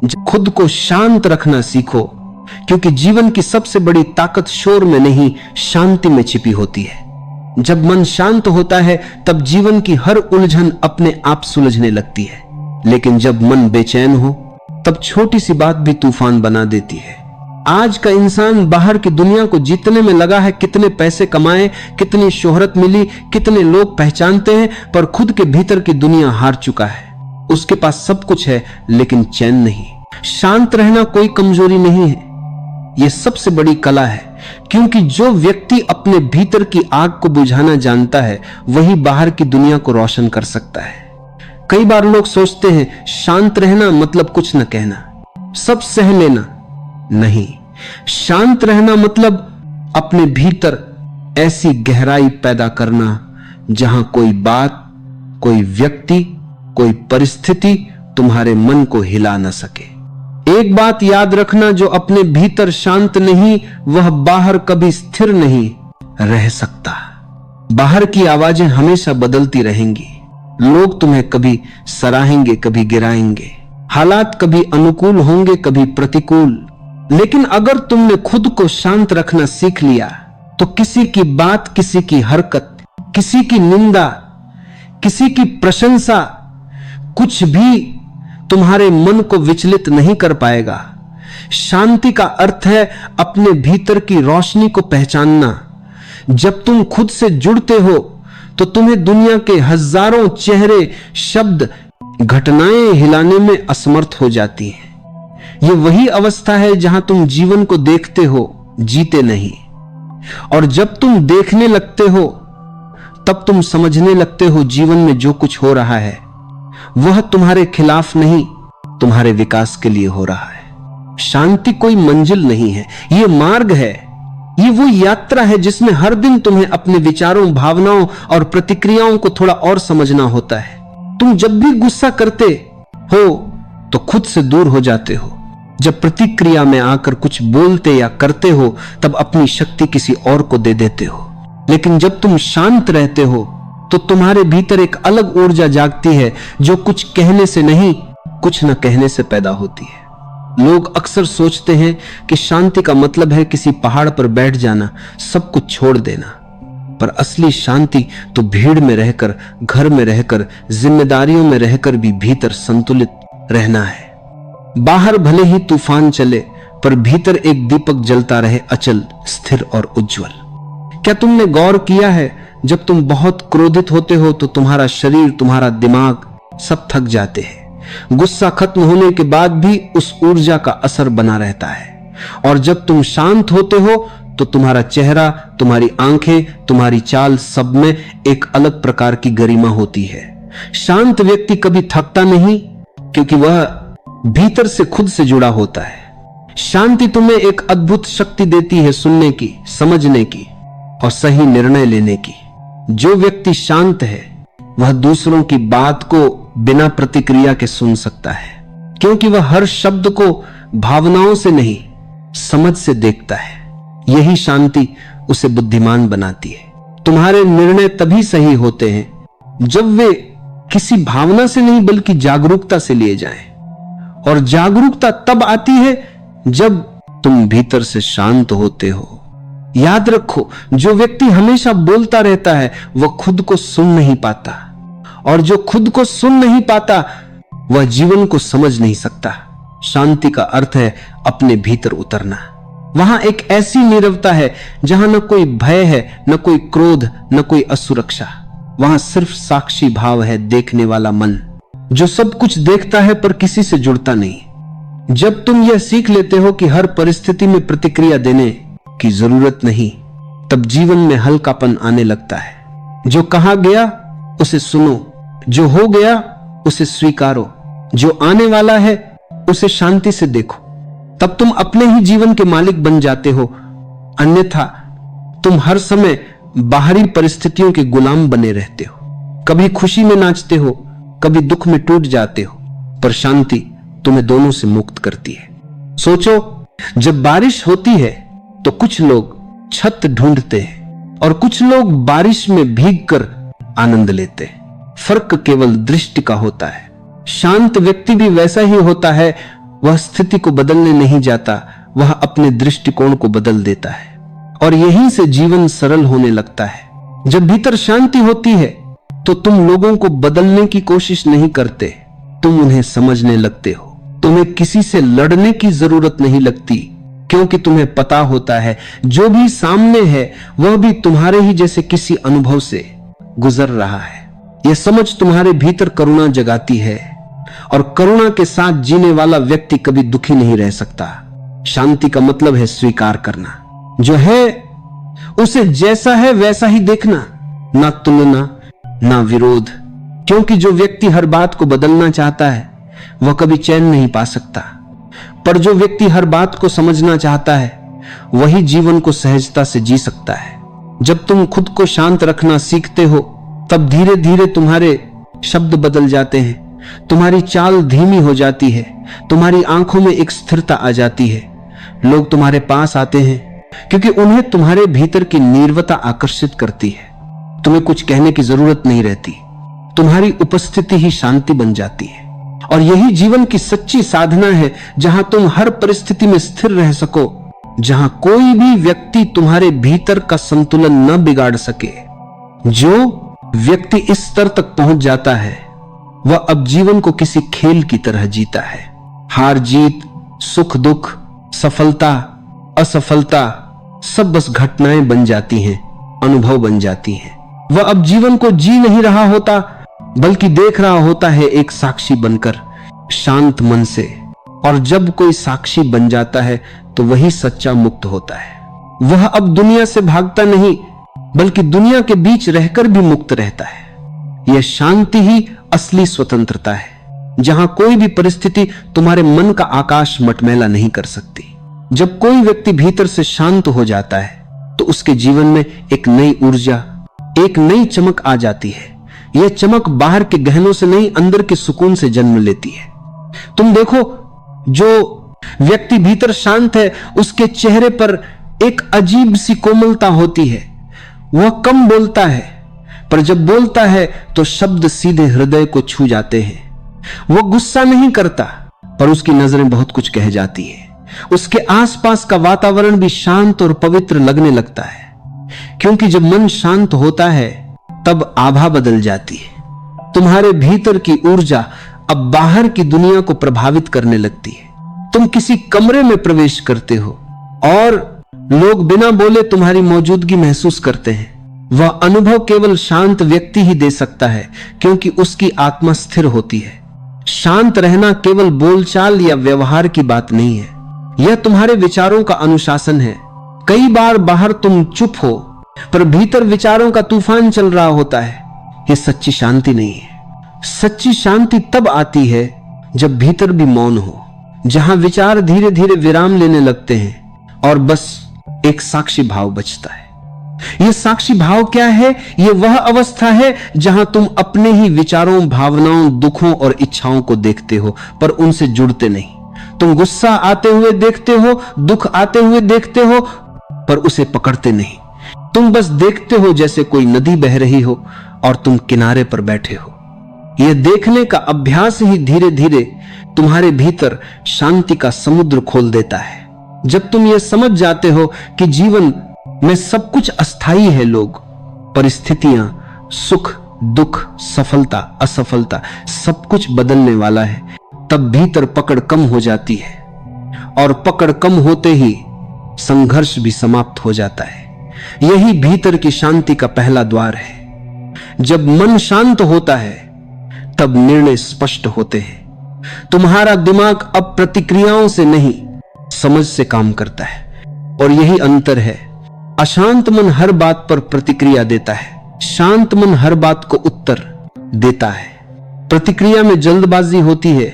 खुद को शांत रखना सीखो, क्योंकि जीवन की सबसे बड़ी ताकत शोर में नहीं, शांति में छिपी होती है। जब मन शांत होता है तब जीवन की हर उलझन अपने आप सुलझने लगती है, लेकिन जब मन बेचैन हो तब छोटी सी बात भी तूफान बना देती है। आज का इंसान बाहर की दुनिया को जीतने में लगा है, कितने पैसे कमाए, कितनी शोहरत मिली, कितने लोग पहचानते हैं, पर खुद के भीतर की दुनिया हार चुका है। उसके पास सब कुछ है लेकिन चैन नहीं। शांत रहना कोई कमजोरी नहीं है, यह सबसे बड़ी कला है, क्योंकि जो व्यक्ति अपने भीतर की आग को बुझाना जानता है वही बाहर की दुनिया को रोशन कर सकता है। कई बार लोग सोचते हैं शांत रहना मतलब कुछ न कहना, सब सह लेना। नहीं, शांत रहना मतलब अपने भीतर ऐसी गहराई पैदा करना जहां कोई बात, कोई व्यक्ति, कोई परिस्थिति तुम्हारे मन को हिला न सके। एक बात याद रखना, जो अपने भीतर शांत नहीं वह बाहर कभी स्थिर नहीं रह सकता। बाहर की आवाजें हमेशा बदलती रहेंगी, लोग तुम्हें कभी सराहेंगे, कभी गिराएंगे, हालात कभी अनुकूल होंगे, कभी प्रतिकूल। लेकिन अगर तुमने खुद को शांत रखना सीख लिया तो किसी की बात, किसी की हरकत, किसी की निंदा, किसी की प्रशंसा, कुछ भी तुम्हारे मन को विचलित नहीं कर पाएगा। शांति का अर्थ है अपने भीतर की रोशनी को पहचानना। जब तुम खुद से जुड़ते हो तो तुम्हें दुनिया के हजारों चेहरे, शब्द, घटनाएं हिलाने में असमर्थ हो जाती हैं। यह वही अवस्था है जहां तुम जीवन को देखते हो, जीते नहीं। और जब तुम देखने लगते हो तब तुम समझने लगते हो जीवन में जो कुछ हो रहा है वह तुम्हारे खिलाफ नहीं, तुम्हारे विकास के लिए हो रहा है। शांति कोई मंजिल नहीं है, यह मार्ग है। ये वो यात्रा है जिसमें हर दिन तुम्हें अपने विचारों, भावनाओं और प्रतिक्रियाओं को थोड़ा और समझना होता है। तुम जब भी गुस्सा करते हो तो खुद से दूर हो जाते हो। जब प्रतिक्रिया में आकर कुछ बोलते या करते हो तब अपनी शक्ति किसी और को दे देते हो। लेकिन जब तुम शांत रहते हो तो तुम्हारे भीतर एक अलग ऊर्जा जागती है जो कुछ कहने से नहीं, कुछ न कहने से पैदा होती है। लोग अक्सर सोचते हैं कि शांति का मतलब है किसी पहाड़ पर बैठ जाना, सब कुछ छोड़ देना। पर असली शांति तो भीड़ में रहकर, घर में रहकर, जिम्मेदारियों में रहकर भी भीतर संतुलित रहना है। बाहर भले ही तूफान चले पर भीतर एक दीपक जलता रहे, अचल, स्थिर और उज्जवल। क्या तुमने गौर किया है, जब तुम बहुत क्रोधित होते हो तो तुम्हारा शरीर, तुम्हारा दिमाग सब थक जाते हैं। गुस्सा खत्म होने के बाद भी उस ऊर्जा का असर बना रहता है। और जब तुम शांत होते हो तो तुम्हारा चेहरा, तुम्हारी आंखें, तुम्हारी चाल, सब में एक अलग प्रकार की गरिमा होती है। शांत व्यक्ति कभी थकता नहीं, क्योंकि वह भीतर से खुद से जुड़ा होता है। शांति तुम्हें एक अद्भुत शक्ति देती है सुनने की, समझने की और सही निर्णय लेने की। जो व्यक्ति शांत है वह दूसरों की बात को बिना प्रतिक्रिया के सुन सकता है, क्योंकि वह हर शब्द को भावनाओं से नहीं, समझ से देखता है। यही शांति उसे बुद्धिमान बनाती है। तुम्हारे निर्णय तभी सही होते हैं जब वे किसी भावना से नहीं बल्कि जागरूकता से लिए जाएं। और जागरूकता तब आती है जब तुम भीतर से शांत होते हो। याद रखो, जो व्यक्ति हमेशा बोलता रहता है वह खुद को सुन नहीं पाता, और जो खुद को सुन नहीं पाता वह जीवन को समझ नहीं सकता। शांति का अर्थ है अपने भीतर उतरना। वहां एक ऐसी नीरवता है जहां न कोई भय है, न कोई क्रोध, न कोई असुरक्षा। वहां सिर्फ साक्षी भाव है, देखने वाला मन जो सब कुछ देखता है पर किसी से जुड़ता नहीं। जब तुम यह सीख लेते हो कि हर परिस्थिति में प्रतिक्रिया देने की जरूरत नहीं, तब जीवन में हल्कापन आने लगता है। जो कहा गया उसे सुनो, जो हो गया उसे स्वीकारो, जो आने वाला है उसे शांति से देखो। तब तुम अपने ही जीवन के मालिक बन जाते हो। अन्यथा तुम हर समय बाहरी परिस्थितियों के गुलाम बने रहते हो। कभी खुशी में नाचते हो, कभी दुख में टूट जाते हो, पर शांति तुम्हें दोनों से मुक्त करती है। सोचो, जब बारिश होती है तो कुछ लोग छत ढूंढते हैं और कुछ लोग बारिश में भीगकर आनंद लेते हैं। फर्क केवल दृष्टि का होता है। शांत व्यक्ति भी वैसा ही होता है, वह स्थिति को बदलने नहीं जाता, वह अपने दृष्टिकोण को बदल देता है और यहीं से जीवन सरल होने लगता है। जब भीतर शांति होती है तो तुम लोगों को बदलने की कोशिश नहीं करते, तुम उन्हें समझने लगते हो। तुम्हें किसी से लड़ने की जरूरत नहीं लगती, क्योंकि तुम्हें पता होता है जो भी सामने है वह भी तुम्हारे ही जैसे किसी अनुभव से गुजर रहा है। यह समझ तुम्हारे भीतर करुणा जगाती है और करुणा के साथ जीने वाला व्यक्ति कभी दुखी नहीं रह सकता। शांति का मतलब है स्वीकार करना, जो है उसे जैसा है वैसा ही देखना, ना तुलना ना विरोध। क्योंकि जो व्यक्ति हर बात को बदलना चाहता है वह कभी चैन नहीं पा सकता, पर जो व्यक्ति हर बात को समझना चाहता है वही जीवन को सहजता से जी सकता है। जब तुम खुद को शांत रखना सीखते हो तब धीरे धीरे तुम्हारे शब्द बदल जाते हैं, तुम्हारी चाल धीमी हो जाती है, तुम्हारी आंखों में एक स्थिरता आ जाती है। लोग तुम्हारे पास आते हैं क्योंकि उन्हें तुम्हारे भीतर की निर्वता आकर्षित करती है। तुम्हें कुछ कहने की जरूरत नहीं रहती, तुम्हारी उपस्थिति ही शांति बन जाती है। और यही जीवन की सच्ची साधना है, जहां तुम हर परिस्थिति में स्थिर रह सको, जहां कोई भी व्यक्ति तुम्हारे भीतर का संतुलन न बिगाड़ सके। जो व्यक्ति इस स्तर तक पहुंच जाता है वह अब जीवन को किसी खेल की तरह जीता है। हार जीत, सुख दुख, सफलता असफलता सब बस घटनाएं बन जाती हैं, अनुभव बन जाती हैं। वह अब जीवन को जी नहीं रहा होता, बल्कि देख रहा होता है एक साक्षी बनकर, शांत मन से। और जब कोई साक्षी बन जाता है तो वही सच्चा मुक्त होता है। वह अब दुनिया से भागता नहीं, बल्कि दुनिया के बीच रहकर भी मुक्त रहता है। यह शांति ही असली स्वतंत्रता है, जहां कोई भी परिस्थिति तुम्हारे मन का आकाश मटमैला नहीं कर सकती। जब कोई व्यक्ति भीतर से शांत हो जाता है तो उसके जीवन में एक नई ऊर्जा, एक नई चमक आ जाती है। यह चमक बाहर के गहनों से नहीं, अंदर के सुकून से जन्म लेती है। तुम देखो, जो व्यक्ति भीतर शांत है उसके चेहरे पर एक अजीब सी कोमलता होती है। वह कम बोलता है, पर जब बोलता है तो शब्द सीधे हृदय को छू जाते हैं। वह गुस्सा नहीं करता, पर उसकी नजरें बहुत कुछ कह जाती है। उसके आसपास का वातावरण भी शांत और पवित्र लगने लगता है, क्योंकि जब मन शांत होता है तब आभा बदल जाती है। तुम्हारे भीतर की ऊर्जा अब बाहर की दुनिया को प्रभावित करने लगती है। तुम किसी कमरे में प्रवेश करते हो और लोग बिना बोले तुम्हारी मौजूदगी महसूस करते हैं। वह अनुभव केवल शांत व्यक्ति ही दे सकता है, क्योंकि उसकी आत्मा स्थिर होती है। शांत रहना केवल बोलचाल या व्यवहार की बात नहीं है, यह तुम्हारे विचारों का अनुशासन है। कई बार बाहर तुम चुप हो, पर भीतर विचारों का तूफान चल रहा होता है। यह सच्ची शांति नहीं है। सच्ची शांति तब आती है जब भीतर भी मौन हो, जहां विचार धीरे धीरे विराम लेने लगते हैं और बस एक साक्षी भाव बचता है। यह साक्षी भाव क्या है? यह वह अवस्था है जहां तुम अपने ही विचारों, भावनाओं, दुखों और इच्छाओं को देखते हो, पर उनसे जुड़ते नहीं। तुम गुस्सा आते हुए देखते हो, दुख आते हुए देखते हो, पर उसे पकड़ते नहीं। तुम बस देखते हो जैसे कोई नदी बह रही हो और तुम किनारे पर बैठे हो। यह देखने का अभ्यास ही धीरे धीरे तुम्हारे भीतर शांति का समुद्र खोल देता है। जब तुम यह समझ जाते हो कि जीवन में सब कुछ अस्थाई है, लोग, परिस्थितियां, सुख दुख, सफलता असफलता, सब कुछ बदलने वाला है, तब भीतर पकड़ कम हो जाती है। और पकड़ कम होते ही संघर्ष भी समाप्त हो जाता है। यही भीतर की शांति का पहला द्वार है। जब मन शांत होता है तब निर्णय स्पष्ट होते हैं। तुम्हारा दिमाग अब प्रतिक्रियाओं से नहीं, समझ से काम करता है। और यही अंतर है। अशांत मन हर बात पर प्रतिक्रिया देता है, शांत मन हर बात को उत्तर देता है। प्रतिक्रिया में जल्दबाजी होती है,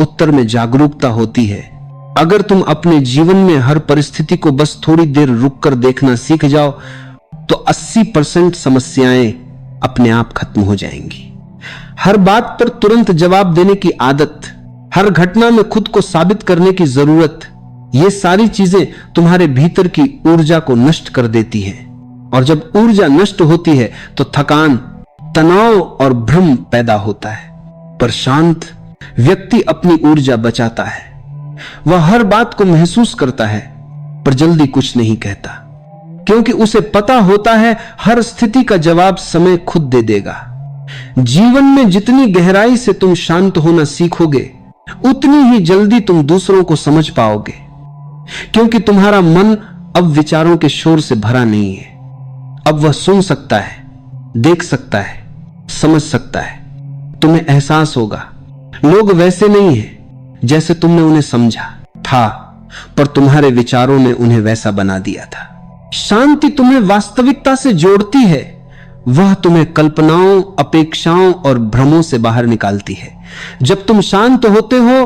उत्तर में जागरूकता होती है। अगर तुम अपने जीवन में हर परिस्थिति को बस थोड़ी देर रुककर देखना सीख जाओ तो 80% समस्याएं अपने आप खत्म हो जाएंगी। हर बात पर तुरंत जवाब देने की आदत, हर घटना में खुद को साबित करने की जरूरत, ये सारी चीजें तुम्हारे भीतर की ऊर्जा को नष्ट कर देती हैं। और जब ऊर्जा नष्ट होती है तो थकान, तनाव और भ्रम पैदा होता है। पर शांत व्यक्ति अपनी ऊर्जा बचाता है। वह हर बात को महसूस करता है पर जल्दी कुछ नहीं कहता, क्योंकि उसे पता होता है हर स्थिति का जवाब समय खुद दे देगा। जीवन में जितनी गहराई से तुम शांत होना सीखोगे उतनी ही जल्दी तुम दूसरों को समझ पाओगे, क्योंकि तुम्हारा मन अब विचारों के शोर से भरा नहीं है। अब वह सुन सकता है, देख सकता है, समझ सकता है। तुम्हें एहसास होगा लोग वैसे नहीं हैं जैसे तुमने उन्हें समझा था, पर तुम्हारे विचारों ने उन्हें वैसा बना दिया था। शांति तुम्हें वास्तविकता से जोड़ती है, वह तुम्हें कल्पनाओं, अपेक्षाओं और भ्रमों से बाहर निकालती है। जब तुम शांत होते हो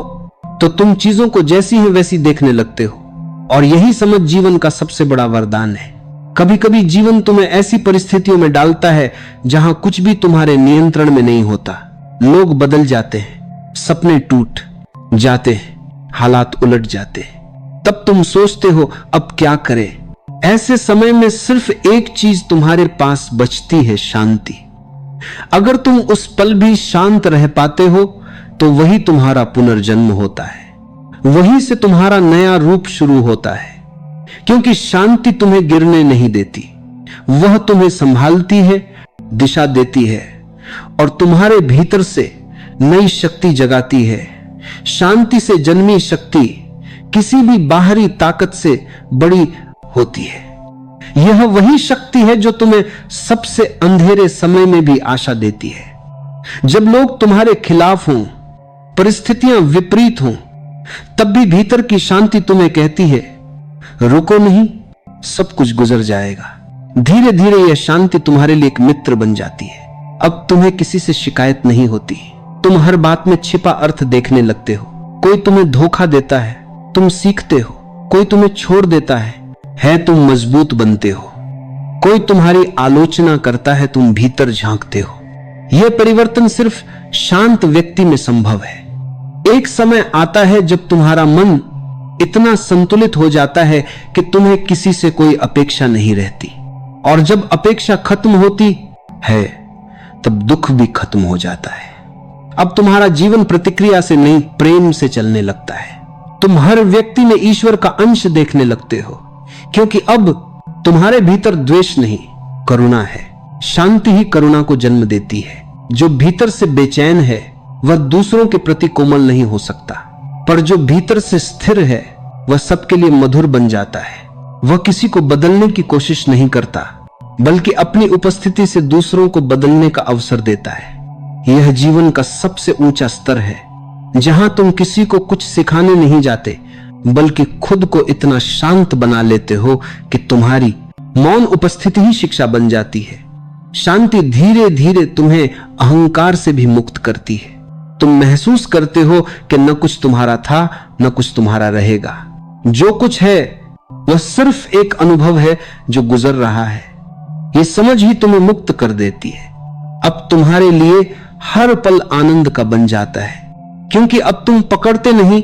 तो तुम चीजों को जैसी है वैसी देखने लगते हो, और यही समझ जीवन का सबसे बड़ा वरदान है। कभी कभी जीवन तुम्हें ऐसी परिस्थितियों में डालता है जहां कुछ भी तुम्हारे नियंत्रण में नहीं होता। लोग बदल जाते हैं, सपने टूट जाते हैं, हालात उलट जाते हैं। तब तुम सोचते हो अब क्या करें। ऐसे समय में सिर्फ एक चीज तुम्हारे पास बचती है, शांति। अगर तुम उस पल भी शांत रह पाते हो तो वही तुम्हारा पुनर्जन्म होता है, वहीं से तुम्हारा नया रूप शुरू होता है। क्योंकि शांति तुम्हें गिरने नहीं देती, वह तुम्हें संभालती है, दिशा देती है और तुम्हारे भीतर से नई शक्ति जगाती है। शांति से जन्मी शक्ति किसी भी बाहरी ताकत से बड़ी होती है। यह वही शक्ति है जो तुम्हें सबसे अंधेरे समय में भी आशा देती है। जब लोग तुम्हारे खिलाफ हों, परिस्थितियां विपरीत हों, तब भी भीतर की शांति तुम्हें कहती है रुको नहीं, सब कुछ गुजर जाएगा। धीरे धीरे यह शांति तुम्हारे लिए एक मित्र बन जाती है। अब तुम्हें किसी से शिकायत नहीं होती, तुम हर बात में छिपा अर्थ देखने लगते हो। कोई तुम्हें धोखा देता है, तुम सीखते हो। कोई तुम्हें छोड़ देता है तुम मजबूत बनते हो। कोई तुम्हारी आलोचना करता है, तुम भीतर झांकते हो। यह परिवर्तन सिर्फ शांत व्यक्ति में संभव है। एक समय आता है जब तुम्हारा मन इतना संतुलित हो जाता है कि तुम्हें किसी से कोई अपेक्षा नहीं रहती, और जब अपेक्षा खत्म होती है तब दुख भी खत्म हो जाता है। अब तुम्हारा जीवन प्रतिक्रिया से नहीं, प्रेम से चलने लगता है। तुम हर व्यक्ति में ईश्वर का अंश देखने लगते हो, क्योंकि अब तुम्हारे भीतर द्वेष नहीं, करुणा है। शांति ही करुणा को जन्म देती है। जो भीतर से बेचैन है वह दूसरों के प्रति कोमल नहीं हो सकता, पर जो भीतर से स्थिर है वह सबके लिए मधुर बन जाता है। वह किसी को बदलने की कोशिश नहीं करता, बल्कि अपनी उपस्थिति से दूसरों को बदलने का अवसर देता है। यह जीवन का सबसे ऊंचा स्तर है, जहां तुम किसी को कुछ सिखाने नहीं जाते, बल्कि खुद को इतना शांत बना लेते हो कि तुम्हारी मौन उपस्थिति ही शिक्षा बन जाती है। शांति धीरे धीरे तुम्हें अहंकार से भी मुक्त करती है। तुम महसूस करते हो कि न कुछ तुम्हारा था, न कुछ तुम्हारा रहेगा। जो कुछ है वह सिर्फ एक अनुभव है जो गुजर रहा है। यह समझ ही तुम्हें मुक्त कर देती है। अब तुम्हारे लिए हर पल आनंद का बन जाता है, क्योंकि अब तुम पकड़ते नहीं,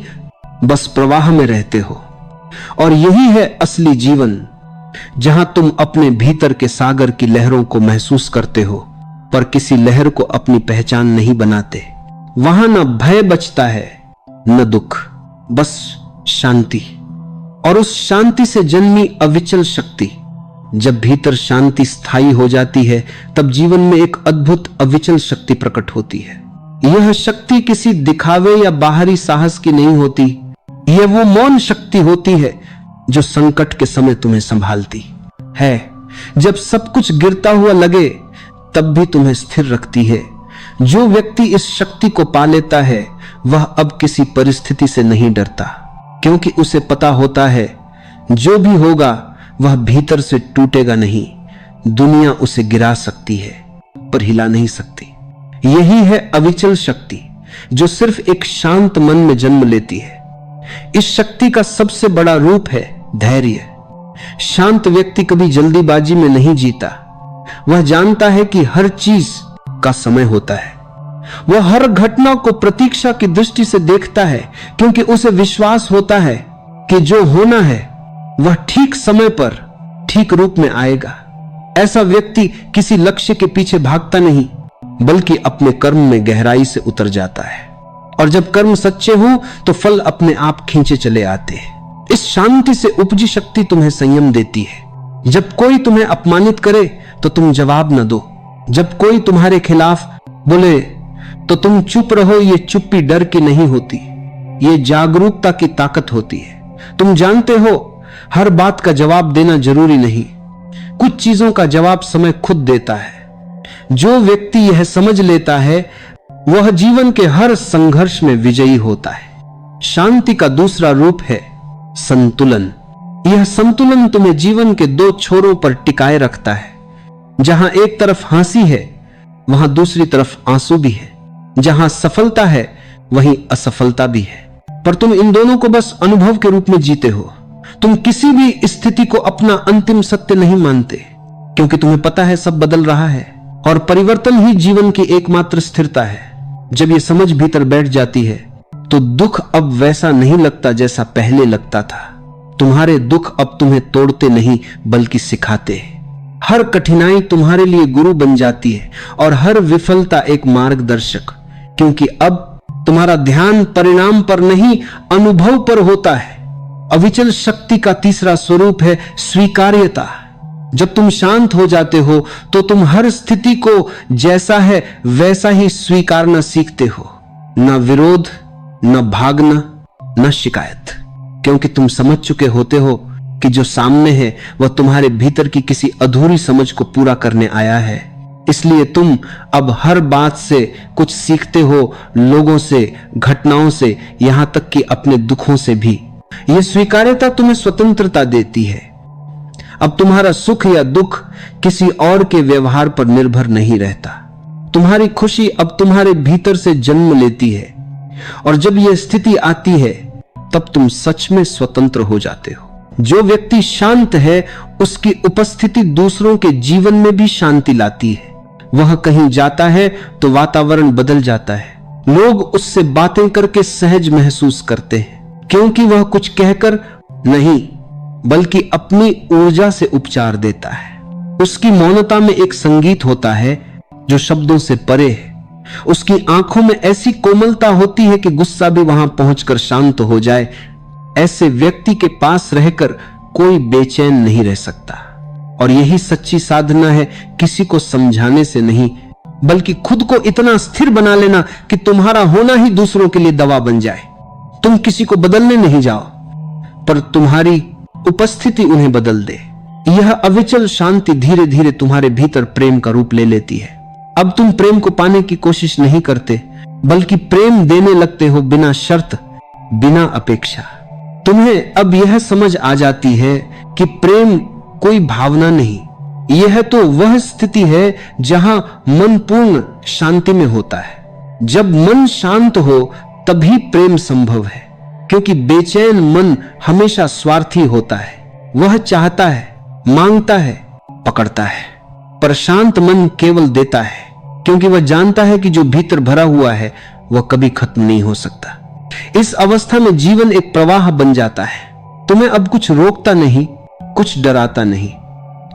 बस प्रवाह में रहते हो। और यही है असली जीवन, जहां तुम अपने भीतर के सागर की लहरों को महसूस करते हो, पर किसी लहर को अपनी पहचान नहीं बनाते। वहां न भय बचता है, न दुख, बस शांति। और उस शांति से जन्मी अविचल शक्ति। जब भीतर शांति स्थायी हो जाती है, तब जीवन में एक अद्भुत अविचल शक्ति प्रकट होती है। यह शक्ति किसी दिखावे या बाहरी साहस की नहीं होती। यह वो मौन शक्ति होती है जो संकट के समय तुम्हें संभालती है। जब सब कुछ गिरता हुआ लगे, तब भी तुम्हें स्थिर रखती है। जो व्यक्ति इस शक्ति को पा लेता है, वह अब किसी परिस्थिति से नहीं डरता, क्योंकि उसे पता होता है जो भी होगा वह भीतर से टूटेगा नहीं। दुनिया उसे गिरा सकती है, पर हिला नहीं सकती। यही है अविचल शक्ति, जो सिर्फ एक शांत मन में जन्म लेती है। इस शक्ति का सबसे बड़ा रूप है धैर्य। शांत व्यक्ति कभी जल्दीबाजी में नहीं जीता। वह जानता है कि हर चीज का समय होता है। वह हर घटना को प्रतीक्षा की दृष्टि से देखता है, क्योंकि उसे विश्वास होता है कि जो होना है वह ठीक समय पर ठीक रूप में आएगा। ऐसा व्यक्ति किसी लक्ष्य के पीछे भागता नहीं, बल्कि अपने कर्म में गहराई से उतर जाता है। और जब कर्म सच्चे हो तो फल अपने आप खींचे चले आते हैं। इस शांति से उपजी शक्ति तुम्हें संयम देती है। जब कोई तुम्हें अपमानित करे तो तुम जवाब न दो, जब कोई तुम्हारे खिलाफ बोले तो तुम चुप रहो। ये चुप्पी डर की नहीं होती, ये जागरूकता की ताकत होती है। तुम जानते हो हर बात का जवाब देना जरूरी नहीं, कुछ चीजों का जवाब समय खुद देता है। जो व्यक्ति यह समझ लेता है वह जीवन के हर संघर्ष में विजयी होता है। शांति का दूसरा रूप है संतुलन। यह संतुलन तुम्हें जीवन के दो छोरों पर टिकाए रखता है। जहां एक तरफ हंसी है वहां दूसरी तरफ आंसू भी है, जहां सफलता है वहीं असफलता भी है। पर तुम इन दोनों को बस अनुभव के रूप में जीते हो। तुम किसी भी स्थिति को अपना अंतिम सत्य नहीं मानते, क्योंकि तुम्हें पता है सब बदल रहा है और परिवर्तन ही जीवन की एकमात्र स्थिरता है। जब ये समझ भीतर बैठ जाती है तो दुख अब वैसा नहीं लगता जैसा पहले लगता था। तुम्हारे दुख अब तुम्हें तोड़ते नहीं बल्कि सिखाते हैं। हर कठिनाई तुम्हारे लिए गुरु बन जाती है और हर विफलता एक मार्गदर्शक, क्योंकि अब तुम्हारा ध्यान परिणाम पर नहीं अनुभव पर होता है। अविचल शक्ति का तीसरा स्वरूप है स्वीकार्यता। जब तुम शांत हो जाते हो तो तुम हर स्थिति को जैसा है वैसा ही स्वीकारना सीखते हो। न विरोध, न भागना, न शिकायत, क्योंकि तुम समझ चुके होते हो कि जो सामने है वह तुम्हारे भीतर की किसी अधूरी समझ को पूरा करने आया है। इसलिए तुम अब हर बात से कुछ सीखते हो, लोगों से, घटनाओं से, यहां तक कि अपने दुखों से भी। यह स्वीकार्यता तुम्हें स्वतंत्रता देती है। अब तुम्हारा सुख या दुख किसी और के व्यवहार पर निर्भर नहीं रहता। तुम्हारी खुशी अब तुम्हारे भीतर से जन्म लेती है, और जब यह स्थिति आती है तब तुम सच में स्वतंत्र हो जाते हो। जो व्यक्ति शांत है उसकी उपस्थिति दूसरों के जीवन में भी शांति लाती है। वह कहीं जाता है तो वातावरण बदल जाता है। लोग उससे बातें करके सहज महसूस करते हैं, क्योंकि वह कुछ कहकर नहीं बल्कि अपनी ऊर्जा से उपचार देता है। उसकी मौनता में एक संगीत होता है जो शब्दों से परे है। उसकी आंखों में ऐसी कोमलता होती है कि गुस्सा भी वहां पहुंचकर शांत हो जाए। ऐसे व्यक्ति के पास रहकर कोई बेचैन नहीं रह सकता। और यही सच्ची साधना है, किसी को समझाने से नहीं बल्कि खुद को इतना स्थिर बना लेना कि तुम्हारा होना ही दूसरों के लिए दवा बन जाए। तुम किसी को बदलने नहीं जाओ, पर तुम्हारी उपस्थिति उन्हें बदल दे। यह अविचल शांति धीरे धीरे तुम्हारे भीतर प्रेम का रूप ले लेती है। अब तुम प्रेम को पाने की कोशिश नहीं करते बल्कि प्रेम देने लगते हो, बिना शर्त, बिना अपेक्षा। तुम्हें अब यह समझ आ जाती है कि प्रेम कोई भावना नहीं, यह तो वह स्थिति है जहां मन पूर्ण शांति में होता है। जब मन शांत हो तभी प्रेम संभव है, क्योंकि बेचैन मन हमेशा स्वार्थी होता है। वह चाहता है, मांगता है, पकड़ता है। पर शांत मन केवल देता है, क्योंकि वह जानता है कि जो भीतर भरा हुआ है वह कभी खत्म नहीं हो सकता। इस अवस्था में जीवन एक प्रवाह बन जाता है। तुम्हें अब कुछ रोकता नहीं, कुछ डराता नहीं।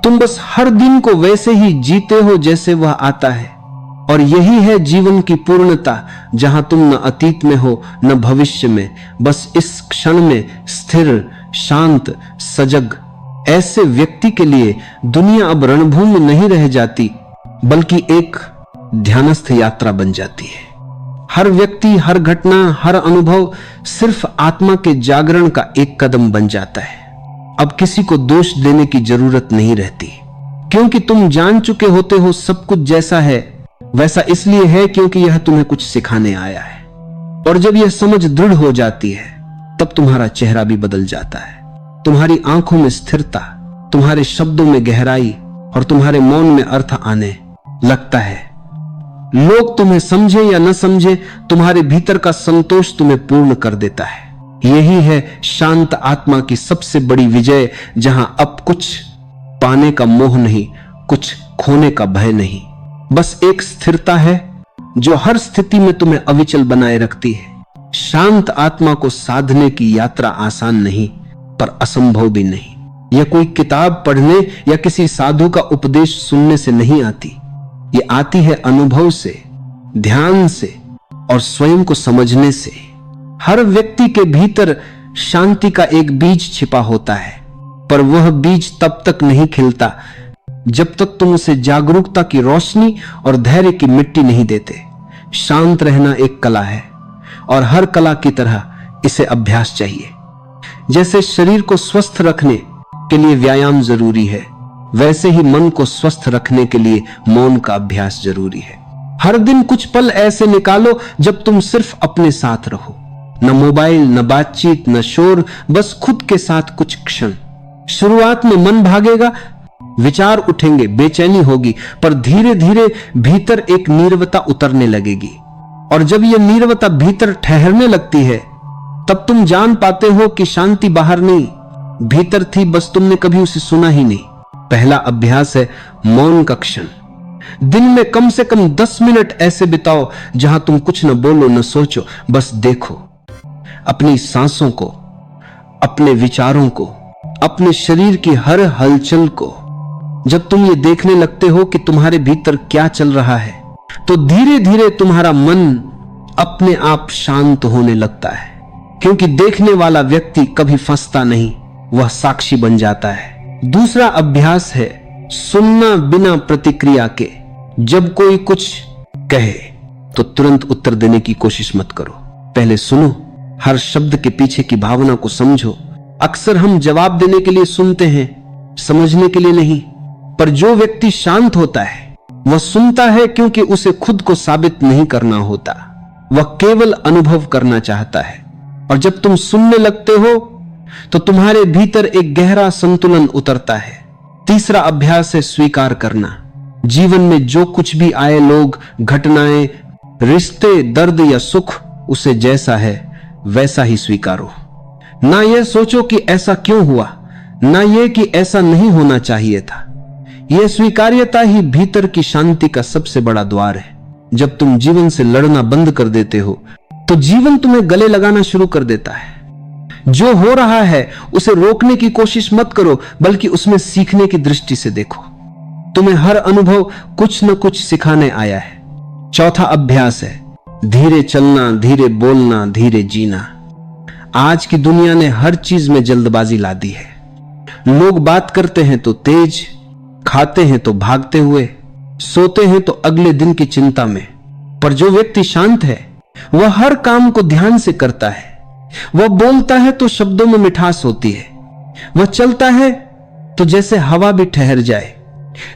तुम बस हर दिन को वैसे ही जीते हो जैसे वह आता है। और यही है जीवन की पूर्णता, जहां तुम न अतीत में हो न भविष्य में, बस इस क्षण में स्थिर, शांत, सजग। ऐसे व्यक्ति के लिए दुनिया अब रणभूमि नहीं रह जाती बल्कि एक ध्यानस्थ यात्रा बन जाती है। हर व्यक्ति, हर घटना, हर अनुभव सिर्फ आत्मा के जागरण का एक कदम बन जाता है। अब किसी को दोष देने की जरूरत नहीं रहती, क्योंकि तुम जान चुके होते हो सब कुछ जैसा है वैसा इसलिए है क्योंकि यह तुम्हें कुछ सिखाने आया है। और जब यह समझ दृढ़ हो जाती है तब तुम्हारा चेहरा भी बदल जाता है। तुम्हारी आंखों में स्थिरता, तुम्हारे शब्दों में गहराई और तुम्हारे मौन में अर्थ आने लगता है। लोग तुम्हें समझे या न समझे, तुम्हारे भीतर का संतोष तुम्हें पूर्ण कर देता है। यही है शांत आत्मा की सबसे बड़ी विजय, जहां अब कुछ पाने का मोह नहीं, कुछ खोने का भय नहीं। बस एक स्थिरता है जो हर स्थिति में तुम्हें अविचल बनाए रखती है। शांत आत्मा को साधने की यात्रा आसान नहीं, पर असंभव भी नहीं। यह कोई किताब पढ़ने या किसी साधु का उपदेश सुनने से नहीं आती। ये आती है अनुभव से, ध्यान से, और स्वयं को समझने से। हर व्यक्ति के भीतर शांति का एक बीज छिपा होता है, पर वह बीज तब तक नहीं खिलता जब तक तुम उसे जागरूकता की रोशनी और धैर्य की मिट्टी नहीं देते। शांत रहना एक कला है, और हर कला की तरह इसे अभ्यास चाहिए। जैसे शरीर को स्वस्थ रखने के लिए व्यायाम जरूरी है, वैसे ही मन को स्वस्थ रखने के लिए मौन का अभ्यास जरूरी है। हर दिन कुछ पल ऐसे निकालो जब तुम सिर्फ अपने साथ रहो, न मोबाइल, न बातचीत, न शोर, बस खुद के साथ कुछ क्षण। शुरुआत में मन भागेगा, विचार उठेंगे, बेचैनी होगी, पर धीरे धीरे भीतर एक नीरवता उतरने लगेगी। और जब यह नीरवता भीतर ठहरने लगती है, तब तुम जान पाते हो कि शांति बाहर नहीं, भीतर थी, बस तुमने कभी उसे सुना ही नहीं। पहला अभ्यास है मौन का क्षण। दिन में कम से कम 10 मिनट ऐसे बिताओ जहां तुम कुछ न बोलो, न सोचो, बस देखो अपनी सांसों को, अपने विचारों को, अपने शरीर की हर हलचल को। जब तुम ये देखने लगते हो कि तुम्हारे भीतर क्या चल रहा है, तो धीरे धीरे तुम्हारा मन अपने आप शांत होने लगता है, क्योंकि देखने वाला व्यक्ति कभी फंसता नहीं, वह साक्षी बन जाता है। दूसरा अभ्यास है सुनना बिना प्रतिक्रिया के। जब कोई कुछ कहे तो तुरंत उत्तर देने की कोशिश मत करो, पहले सुनो, हर शब्द के पीछे की भावना को समझो। अक्सर हम जवाब देने के लिए सुनते हैं, समझने के लिए नहीं। पर जो व्यक्ति शांत होता है वह सुनता है क्योंकि उसे खुद को साबित नहीं करना होता, वह केवल अनुभव करना चाहता है। और जब तुम सुनने लगते हो तो तुम्हारे भीतर एक गहरा संतुलन उतरता है। तीसरा अभ्यास है स्वीकार करना। जीवन में जो कुछ भी आए, लोग, घटनाएं, रिश्ते, दर्द या सुख, उसे जैसा है वैसा ही स्वीकारो। ना यह सोचो कि ऐसा क्यों हुआ, ना यह कि ऐसा नहीं होना चाहिए था। यह स्वीकार्यता ही भीतर की शांति का सबसे बड़ा द्वार है। जब तुम जीवन से लड़ना बंद कर देते हो तो जीवन तुम्हें गले लगाना शुरू कर देता है। जो हो रहा है उसे रोकने की कोशिश मत करो, बल्कि उसमें सीखने की दृष्टि से देखो। तुम्हें हर अनुभव कुछ न कुछ सिखाने आया है। चौथा अभ्यास है धीरे चलना, धीरे बोलना, धीरे जीना। आज की दुनिया ने हर चीज में जल्दबाजी ला दी है। लोग बात करते हैं तो तेज, खाते हैं तो भागते हुए, सोते हैं तो अगले दिन की चिंता में। पर जो व्यक्ति शांत है वह हर काम को ध्यान से करता है। वह बोलता है तो शब्दों में मिठास होती है। वह चलता है तो जैसे हवा भी ठहर जाए।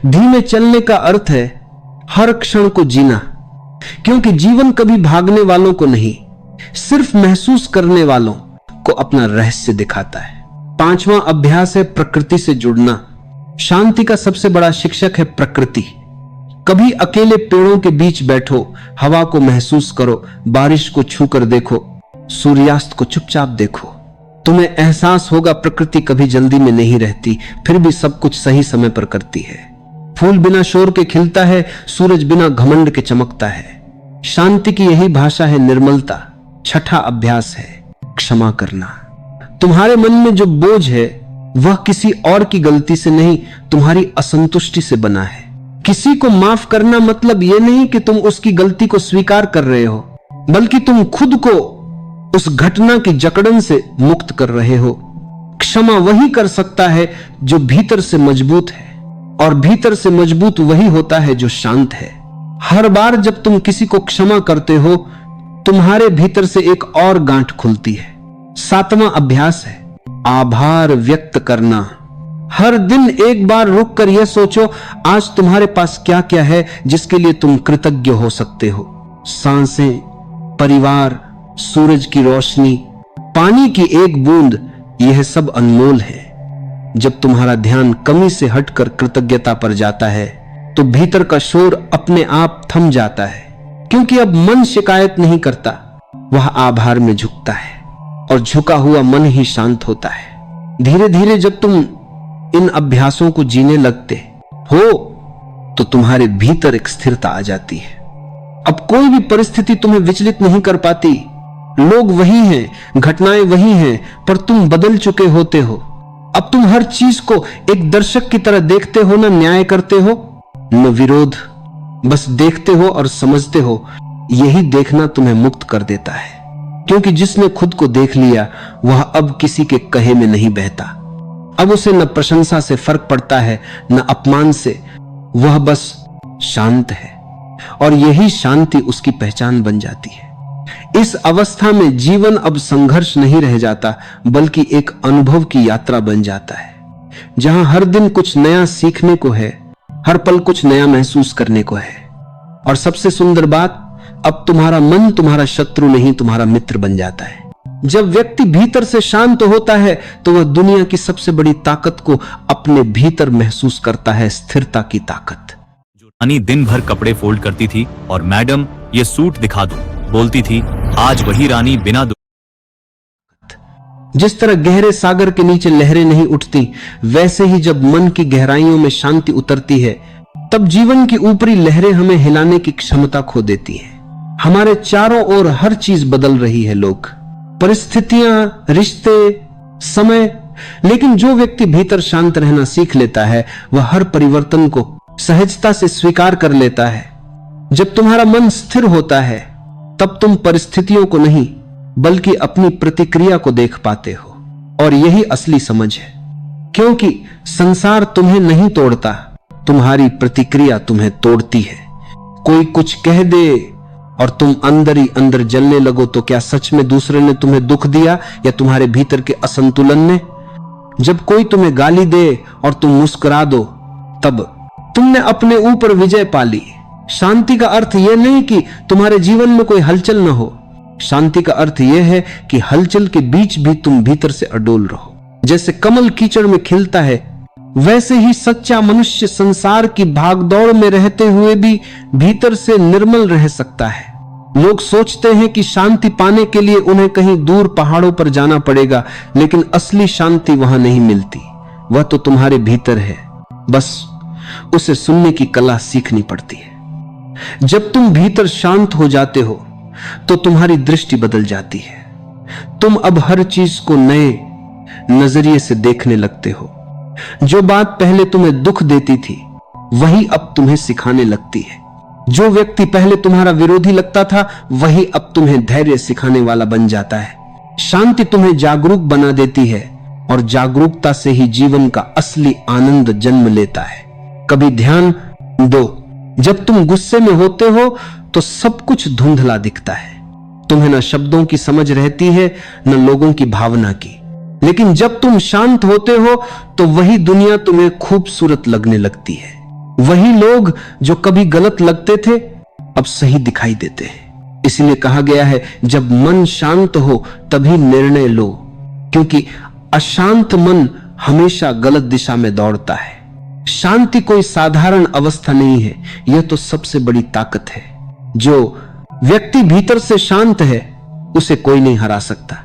धीमे चलने का अर्थ है हर क्षण को जीना, क्योंकि जीवन कभी भागने वालों को नहीं, सिर्फ महसूस करने वालों को अपना रहस्य दिखाता है। पांचवा अभ्यास है प्रकृति से जुड़ना। शांति का सबसे बड़ा शिक्षक है प्रकृति। कभी अकेले पेड़ों के बीच बैठो, हवा को महसूस करो, बारिश को छूकर देखो, सूर्यास्त को चुपचाप देखो। तुम्हें एहसास होगा प्रकृति कभी जल्दी में नहीं रहती, फिर भी सब कुछ सही समय पर करती है। फूल बिना शोर के खिलता है, सूरज बिना घमंड के चमकता है। शांति की यही भाषा है निर्मलता। छठा अभ्यास है क्षमा करना। तुम्हारे मन में जो बोझ है वह किसी और की गलती से नहीं, तुम्हारी असंतुष्टि से बना है। किसी को माफ करना मतलब यह नहीं कि तुम उसकी गलती को स्वीकार कर रहे हो, बल्कि तुम खुद को उस घटना की जकड़न से मुक्त कर रहे हो। क्षमा वही कर सकता है जो भीतर से मजबूत है, और भीतर से मजबूत वही होता है जो शांत है। हर बार जब तुम किसी को क्षमा करते हो, तुम्हारे भीतर से एक और गांठ खुलती है। सातवां अभ्यास है आभार व्यक्त करना। हर दिन एक बार रुक कर यह सोचो आज तुम्हारे पास क्या क्या है जिसके लिए तुम कृतज्ञ हो सकते हो। सांसें, परिवार, सूरज की रोशनी, पानी की एक बूंद, यह सब अनमोल है। जब तुम्हारा ध्यान कमी से हटकर कृतज्ञता पर जाता है तो भीतर का शोर अपने आप थम जाता है, क्योंकि अब मन शिकायत नहीं करता, वह आभार में झुकता है, और झुका हुआ मन ही शांत होता है। धीरे धीरे जब तुम इन अभ्यासों को जीने लगते हो तो तुम्हारे भीतर एक स्थिरता आ जाती है। अब कोई भी परिस्थिति तुम्हें विचलित नहीं कर पाती। लोग वही हैं, घटनाएं वही हैं, पर तुम बदल चुके होते हो। अब तुम हर चीज को एक दर्शक की तरह देखते हो, न न्याय करते हो न विरोध, बस देखते हो और समझते हो यही देखना तुम्हें मुक्त कर देता है, क्योंकि जिसने खुद को देख लिया वह अब किसी के कहे में नहीं बहता। अब उसे न प्रशंसा से फर्क पड़ता है न अपमान से, वह बस शांत है और यही शांति उसकी पहचान बन जाती है। इस अवस्था में जीवन अब संघर्ष नहीं रह जाता, बल्कि एक अनुभव की यात्रा बन जाता है, जहां हर दिन कुछ नया सीखने को है, हर पल कुछ नया महसूस करने को है। और सबसे सुंदर बात, अब तुम्हारा मन तुम्हारा शत्रु नहीं, तुम्हारा मित्र बन जाता है। जब व्यक्ति भीतर से शांत होता है तो वह दुनिया की सबसे बड़ी ताकत को अपने भीतर महसूस करता है, स्थिरता की ताकत। रानी दिन भर कपड़े फोल्ड करती थी और मैडम ये सूट दिखा दो बोलती थी। आज वही रानी बिना जिस तरह गहरे सागर के नीचे लहरें नहीं उठती, वैसे ही जब मन की गहराइयों में शांति उतरती है, तब जीवन की ऊपरी लहरें हमें हिलाने की क्षमता खो देती है। हमारे चारों ओर हर चीज बदल रही है, लोग, परिस्थितियां, रिश्ते, समय, लेकिन जो व्यक्ति भीतर शांत रहना सीख लेता है वह हर परिवर्तन को सहजता से स्वीकार कर लेता है। जब तुम्हारा मन स्थिर होता है तब तुम परिस्थितियों को नहीं बल्कि अपनी प्रतिक्रिया को देख पाते हो, और यही असली समझ है, क्योंकि संसार तुम्हें नहीं तोड़ता, तुम्हारी प्रतिक्रिया तुम्हें तोड़ती है। कोई कुछ कह दे और तुम अंदर ही अंदर जलने लगो तो क्या सच में दूसरे ने तुम्हें दुख दिया या तुम्हारे भीतर के असंतुलन ने? जब कोई तुम्हें गाली दे और तुम मुस्कुरा दो, तब तुमने अपने ऊपर विजय पा ली। शांति का अर्थ यह नहीं कि तुम्हारे जीवन में कोई हलचल न हो, शांति का अर्थ यह है कि हलचल के बीच भी तुम भीतर से अडोल रहो। जैसे कमल कीचड़ में खिलता है, वैसे ही सच्चा मनुष्य संसार की भागदौड़ में रहते हुए भी भीतर से निर्मल रह सकता है। लोग सोचते हैं कि शांति पाने के लिए उन्हें कहीं दूर पहाड़ों पर जाना पड़ेगा, लेकिन असली शांति वहां नहीं मिलती, वह तो तुम्हारे भीतर है, बस उसे सुनने की कला सीखनी पड़ती है। जब तुम भीतर शांत हो जाते हो तो तुम्हारी दृष्टि बदल जाती है। तुम अब हर चीज को नए नजरिए से देखने लगते हो। जो बात पहले तुम्हें दुख देती थी वही अब तुम्हें सिखाने लगती है। जो व्यक्ति पहले तुम्हारा विरोधी लगता था वही अब तुम्हें धैर्य सिखाने वाला बन जाता है। शांति तुम्हें जागरूक बना देती है और जागरूकता से ही जीवन का असली आनंद जन्म लेता है। कभी ध्यान दो, जब तुम गुस्से में होते हो तो सब कुछ धुंधला दिखता है। तुम्हें न शब्दों की समझ रहती है न लोगों की भावना की, लेकिन जब तुम शांत होते हो तो वही दुनिया तुम्हें खूबसूरत लगने लगती है। वही लोग जो कभी गलत लगते थे अब सही दिखाई देते हैं। इसलिए कहा गया है, जब मन शांत हो तभी निर्णय लो, क्योंकि अशांत मन हमेशा गलत दिशा में दौड़ता है। शांति कोई साधारण अवस्था नहीं है, यह तो सबसे बड़ी ताकत है। जो व्यक्ति भीतर से शांत है उसे कोई नहीं हरा सकता,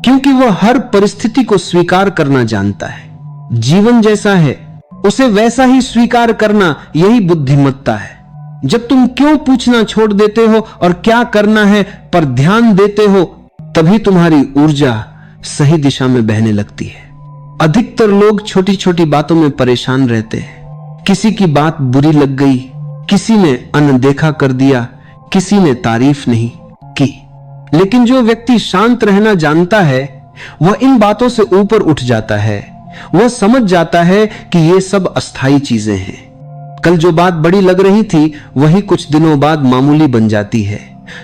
क्योंकि वह हर परिस्थिति को स्वीकार करना जानता है। जीवन जैसा है उसे वैसा ही स्वीकार करना, यही बुद्धिमत्ता है। जब तुम क्यों पूछना छोड़ देते हो और क्या करना है पर ध्यान देते हो, तभी तुम्हारी ऊर्जा सही दिशा में बहने लगती है। अधिकतर लोग छोटी छोटी बातों में परेशान रहते हैं। किसी की बात बुरी लग गई, किसी ने अनदेखा कर दिया, किसी ने तारीफ नहीं की, लेकिन जो व्यक्ति शांत रहना जानता है वह इन बातों से ऊपर उठ जाता है। वह समझ जाता है कि ये सब अस्थाई चीजें हैं। कल जो बात बड़ी लग रही थी वही कुछ दिनों बाद मामूली बन जाती है।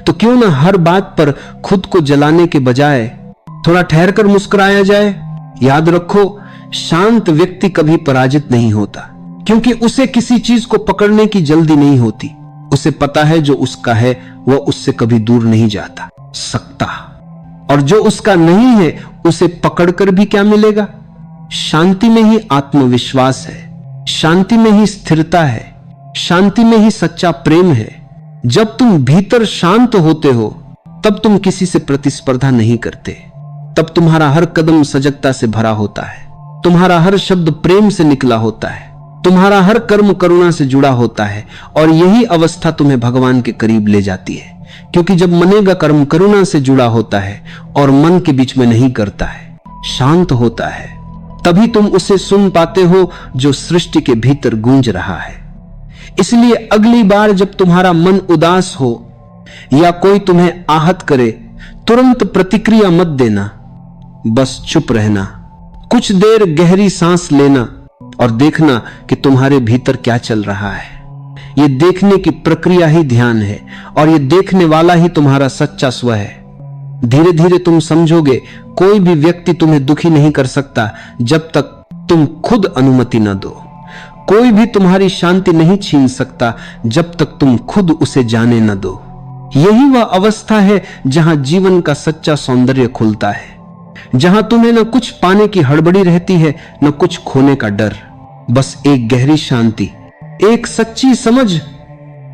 तो क्यों न हर बात पर खुद को जलाने के बजाय थोड़ा ठहरकर मुस्कुराया जाए। याद रखो, शांत व्यक्ति कभी पराजित नहीं होता, क्योंकि उसे किसी चीज को पकड़ने की जल्दी नहीं होती। उसे पता है जो उसका है वह उससे कभी दूर नहीं जाता सकता, और जो उसका नहीं है उसे पकड़कर भी क्या मिलेगा। शांति में ही आत्मविश्वास है, शांति में ही स्थिरता है, शांति में ही सच्चा प्रेम है। जब तुम भीतर शांत होते हो तब तुम किसी से प्रतिस्पर्धा नहीं करते। तब तुम्हारा हर कदम सजगता से भरा होता है, तुम्हारा हर शब्द प्रेम से निकला होता है, तुम्हारा हर कर्म करुणा से जुड़ा होता है। और यही अवस्था तुम्हें भगवान के करीब ले जाती है, क्योंकि जब मन का कर्म करुणा से जुड़ा होता है और मन के बीच में नहीं करता है, शांत होता है, तभी तुम उसे सुन पाते हो जो सृष्टि के भीतर गूंज रहा है। इसलिए अगली बार जब तुम्हारा मन उदास हो या कोई तुम्हें आहत करे, तुरंत प्रतिक्रिया मत देना, बस चुप रहना, कुछ देर गहरी सांस लेना और देखना कि तुम्हारे भीतर क्या चल रहा है। ये देखने की प्रक्रिया ही ध्यान है और ये देखने वाला ही तुम्हारा सच्चा स्व है। धीरे धीरे तुम समझोगे कोई भी व्यक्ति तुम्हें दुखी नहीं कर सकता जब तक तुम खुद अनुमति न दो। कोई भी तुम्हारी शांति नहीं छीन सकता जब तक तुम खुद उसे जाने न दो। यही वह अवस्था है जहां जीवन का सच्चा सौंदर्य खुलता है, जहां तुम्हें न कुछ पाने की हड़बड़ी रहती है न कुछ खोने का डर, बस एक गहरी शांति, एक सच्ची समझ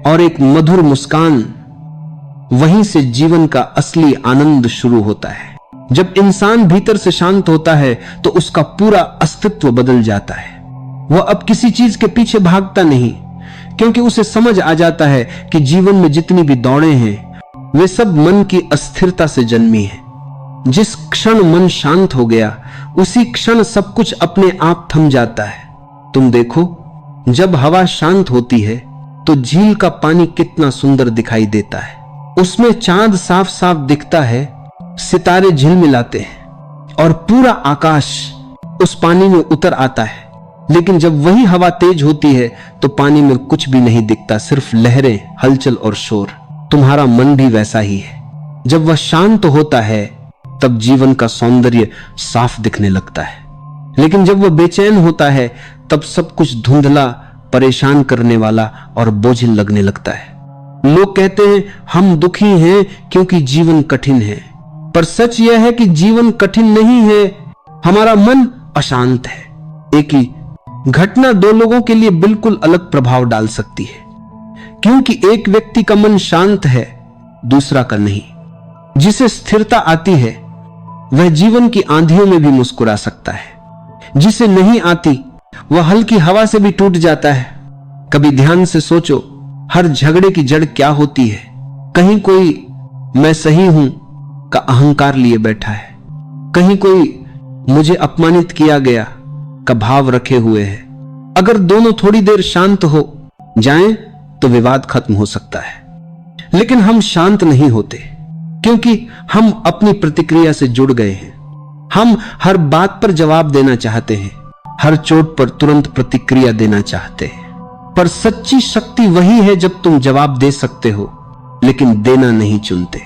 और एक मधुर मुस्कान। वहीं से जीवन का असली आनंद शुरू होता है। जब इंसान भीतर से शांत होता है तो उसका पूरा अस्तित्व बदल जाता है। वह अब किसी चीज के पीछे भागता नहीं, क्योंकि उसे समझ आ जाता है कि जीवन में जितनी भी दौड़े हैं वे सब मन की अस्थिरता से जन्मी हैं। जिस क्षण मन शांत हो गया उसी क्षण सब कुछ अपने आप थम जाता है। तुम देखो, जब हवा शांत होती है तो झील का पानी कितना सुंदर दिखाई देता है। उसमें चांद साफ साफ दिखता है, सितारे झिलमिलाते हैं और पूरा आकाश उस पानी में उतर आता है। लेकिन जब वही हवा तेज होती है तो पानी में कुछ भी नहीं दिखता, सिर्फ लहरें, हलचल और शोर। तुम्हारा मन भी वैसा ही है। जब वह शांत होता है तब जीवन का सौंदर्य साफ दिखने लगता है, लेकिन जब वह बेचैन होता है तब सब कुछ धुंधला, परेशान करने वाला और बोझिल लगने लगता है। लोग कहते हैं हम दुखी हैं क्योंकि जीवन कठिन है, पर सच यह है कि जीवन कठिन नहीं है, हमारा मन अशांत है। एक ही घटना दो लोगों के लिए बिल्कुल अलग प्रभाव डाल सकती है, क्योंकि एक व्यक्ति का मन शांत है, दूसरा का नहीं। जिसे स्थिरता आती है वह जीवन की आंधियों में भी मुस्कुरा सकता है, जिसे नहीं आती वह हल्की हवा से भी टूट जाता है। कभी ध्यान से सोचो, हर झगड़े की जड़ क्या होती है? कहीं कोई मैं सही हूं का अहंकार लिए बैठा है, कहीं कोई मुझे अपमानित किया गया का भाव रखे हुए है। अगर दोनों थोड़ी देर शांत हो जाएं तो विवाद खत्म हो सकता है, लेकिन हम शांत नहीं होते क्योंकि हम अपनी प्रतिक्रिया से जुड़ गए हैं। हम हर बात पर जवाब देना चाहते हैं, हर चोट पर तुरंत प्रतिक्रिया देना चाहते हैं। पर सच्ची शक्ति वही है जब तुम जवाब दे सकते हो लेकिन देना नहीं चुनते।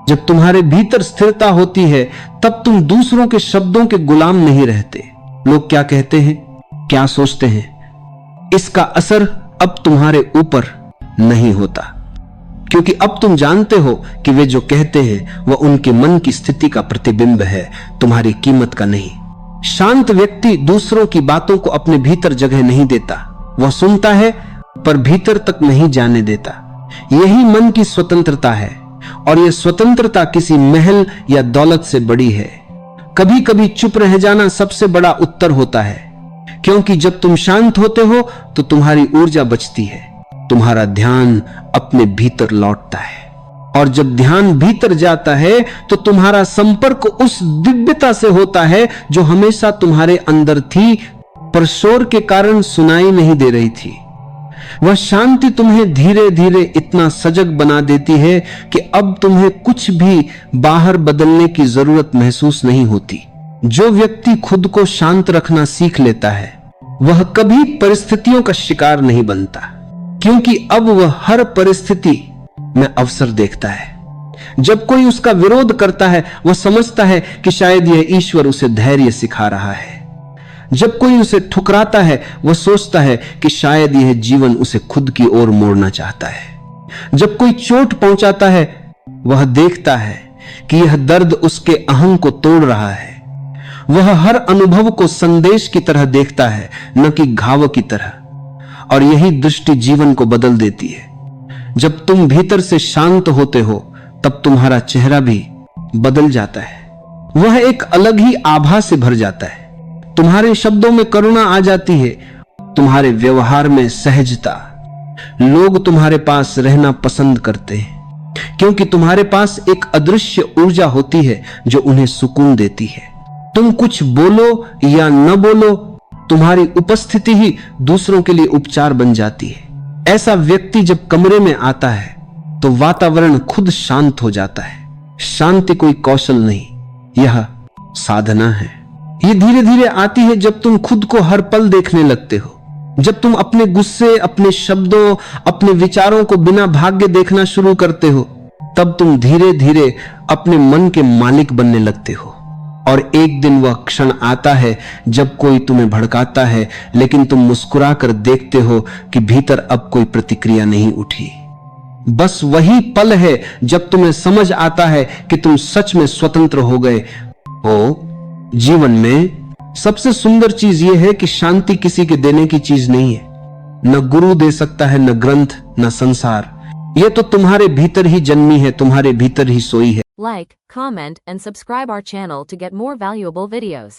जब तुम्हारे भीतर स्थिरता होती है तब तुम दूसरों के शब्दों के गुलाम नहीं रहते। लोग क्या कहते हैं, क्या सोचते हैं, इसका असर अब तुम्हारे ऊपर नहीं होता, क्योंकि अब तुम जानते हो कि वे जो कहते हैं वह उनके मन की स्थिति का प्रतिबिंब है, तुम्हारी कीमत का नहीं। शांत व्यक्ति दूसरों की बातों को अपने भीतर जगह नहीं देता, वह सुनता है पर भीतर तक नहीं जाने देता। यही मन की स्वतंत्रता है, और यह स्वतंत्रता किसी महल या दौलत से बड़ी है। कभी कभी चुप रह जाना सबसे बड़ा उत्तर होता है, क्योंकि जब तुम शांत होते हो तो तुम्हारी ऊर्जा बचती है, तुम्हारा ध्यान अपने भीतर लौटता है, और जब ध्यान भीतर जाता है तो तुम्हारा संपर्क उस दिव्यता से होता है जो हमेशा तुम्हारे अंदर थी पर शोर के कारण सुनाई नहीं दे रही थी। वह शांति तुम्हें धीरे धीरे इतना सजग बना देती है कि अब तुम्हें कुछ भी बाहर बदलने की जरूरत महसूस नहीं होती। जो व्यक्ति खुद को शांत रखना सीख लेता है वह कभी परिस्थितियों का शिकार नहीं बनता, क्योंकि अब वह हर परिस्थिति में अवसर देखता है। जब कोई उसका विरोध करता है वह समझता है कि शायद यह ईश्वर उसे धैर्य सिखा रहा है। जब कोई उसे ठुकराता है वह सोचता है कि शायद यह जीवन उसे खुद की ओर मोड़ना चाहता है। जब कोई चोट पहुंचाता है वह देखता है कि यह दर्द उसके अहं को तोड़ रहा है। वह हर अनुभव को संदेश की तरह देखता है, न कि घाव की तरह, और यही दृष्टि जीवन को बदल देती है। जब तुम भीतर से शांत होते हो तब तुम्हारा चेहरा भी बदल जाता है, वह एक अलग ही आभा से भर जाता है। तुम्हारे शब्दों में करुणा आ जाती है, तुम्हारे व्यवहार में सहजता। लोग तुम्हारे पास रहना पसंद करते हैं क्योंकि तुम्हारे पास एक अदृश्य ऊर्जा होती है जो उन्हें सुकून देती है। तुम कुछ बोलो या न बोलो, तुम्हारी उपस्थिति ही दूसरों के लिए उपचार बन जाती है। ऐसा व्यक्ति जब कमरे में आता है तो वातावरण खुद शांत हो जाता है। शांति कोई कौशल नहीं, यह साधना है। ये धीरे धीरे आती है जब तुम खुद को हर पल देखने लगते हो, जब तुम अपने गुस्से, अपने शब्दों, अपने विचारों को बिना भाग्य देखना शुरू करते हो, तब तुम धीरे धीरे अपने मन के मालिक बनने लगते हो। और एक दिन वह क्षण आता है जब कोई तुम्हें भड़काता है, लेकिन तुम मुस्कुरा कर देखते हो कि भीतर अब कोई प्रतिक्रिया नहीं उठी। बस वही पल है जब तुम्हें समझ आता है कि तुम सच में स्वतंत्र हो गए हो। जीवन में सबसे सुंदर चीज यह है कि शांति किसी के देने की चीज नहीं है। न गुरु दे सकता है, न ग्रंथ, न संसार। यह तो तुम्हारे भीतर ही जन्मी है, तुम्हारे भीतर ही सोई है। Like, comment, and subscribe our channel to get more valuable videos.